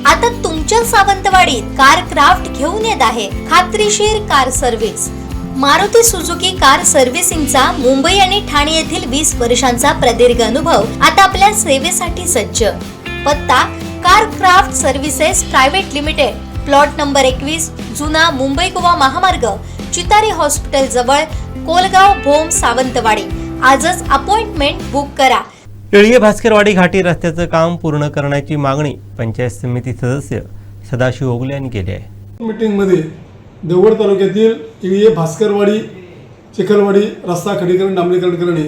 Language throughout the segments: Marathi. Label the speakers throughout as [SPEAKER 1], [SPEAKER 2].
[SPEAKER 1] आता तुमच्या सावंतवाडीत कार क्राफ्ट घेऊन येत आहे खात्रीशीर car service. Maruti Suzuki car सर्व्हिसिंगचा मुंबई आणि ठाणे येथील 20 वर्षांचा प्रदीर्घ अनुभव आता आपल्या सेवेसाठी सज्ज। पत्ता car craft services private limited, plot number 21, जुना मुंबई गोवा महामार्ग, चितारी हॉस्पिटल जवळ, कोलगाव भोम, सावंतवाडी। आजच अपॉइंटमेंट बुक करा।
[SPEAKER 2] येळीये भास्करवाडी घाटी रस्त्याचं काम पूर्ण करण्याची मागणी पंचायत समिती सदस्य सदाशिव ओगले यांनी केली आहे।
[SPEAKER 3] मीटिंगमध्ये देवगड तालुक्यातील येळीये भास्करवाडी चिखलवाडी रस्ता खडीकरण डांबरीकरण करणे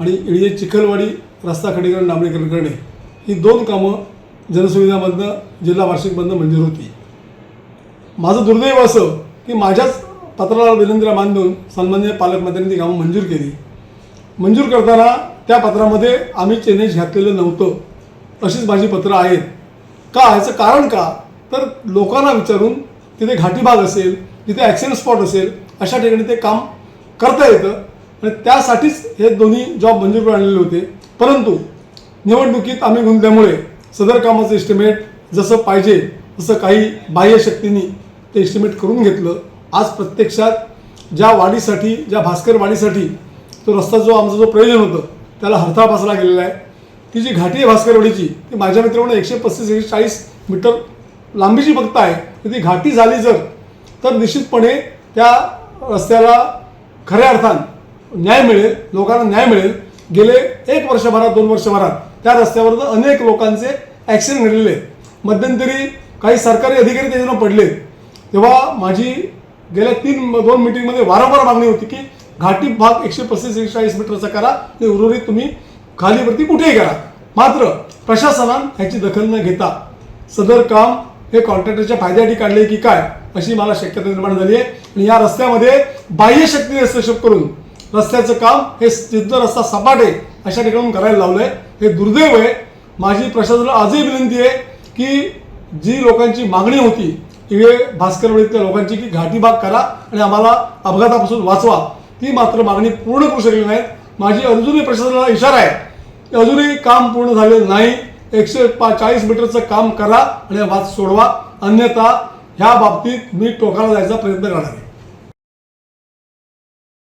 [SPEAKER 3] आणि येळीये चिखलवाडी रस्ता खडीकरण डांबरीकरण करणे ही 2 कामं जनसुविधामधनं जिल्हा वार्षिकमधनं मंजूर होती। माझं दुर्दैव असं की माझ्याच पत्राला विनंतीला मान देऊन सन्माननीय पालकमंत्र्यांनी ती कामं मंजूर केली। मंजूर करताना त्या पत्रामध्ये आम्ही चेनेज घातलेलं नव्हतं अशीच माझी पत्रं आहेत। का याचं कारण का तर लोकांना विचारून तिथे घाटी भाग असेल, तिथे ॲक्सिडेंट स्पॉट असेल, अशा ठिकाणी ते काम करता येतं आणि त्यासाठीच हे दोन्ही जॉब मंजूर करून आणलेले होते। परंतु निवडणुकीत आम्ही गुंतल्यामुळे सदर कामाचं एस्टिमेट जसं पाहिजे तसं काही बाह्य शक्तींनी ते एस्टिमेट करून घेतलं। आज प्रत्यक्षात ज्या वाडीसाठी, ज्या भास्करवाडीसाठी तो रस्ता जो आमचा जो प्रयोजन होतं त्याला हरताळ बसला गेलेला आहे। ती जी घाटी आहे भास्करवाडीची ती माझ्या मित्रांनो 135-140 मीटर लांबीची फक्त आहे। ती घाटी झाली जर तर निश्चितपणे त्या रस्त्याला खऱ्या अर्थानं न्याय मिळेल, लोकांना न्याय मिळेल। गेले 1 वर्षभरात 2 वर्षभरात त्या रस्त्यावर अनेक लोकांचे ॲक्सिडेंट घडलेले आहेत। मध्यंतरी काही सरकारी अधिकारी त्याच्यानं पडले तेव्हा माझी गेल्या 2 मीटिंगमध्ये वारंवार मागणी होती की घाटी भाग 135-140 मीटरचा करा आणि उर्वरित तुम्ही खालीवरती कुठेही करा। मात्र प्रशासनानं ह्याची दखल न घेता सदर काम हे कॉन्ट्रॅक्टरच्या फायद्यासाठी काढले की काय अशी मला शक्यता निर्माण झाली आहे आणि या रस्त्यामध्ये बाह्य शक्तीने हस्तक्षेप करून रस्त्याचं काम हे जिथं रस्ता सपाट आहे अशा ठिकाणून करायला लावलं आहे। हे दुर्दैव आहे। माझी प्रशासनाला आजही विनंती आहे की जी लोकांची मागणी होती येळीये भास्करवाडीतल्या लोकांची की घाटी भाग करा आणि आम्हाला अपघातापासून वाचवा, ती मात्र मागणी पूर्ण करू शकली नाही। माझी अजूनही प्रशासनाला इशारा आहे की अजूनही काम पूर्ण झालेलं नाही। 140 मीटरचं काम करा आणि वाद सोडवा, अन्यथा ह्या बाबतीत मी टोकाला जायचा प्रयत्न करणार आहे।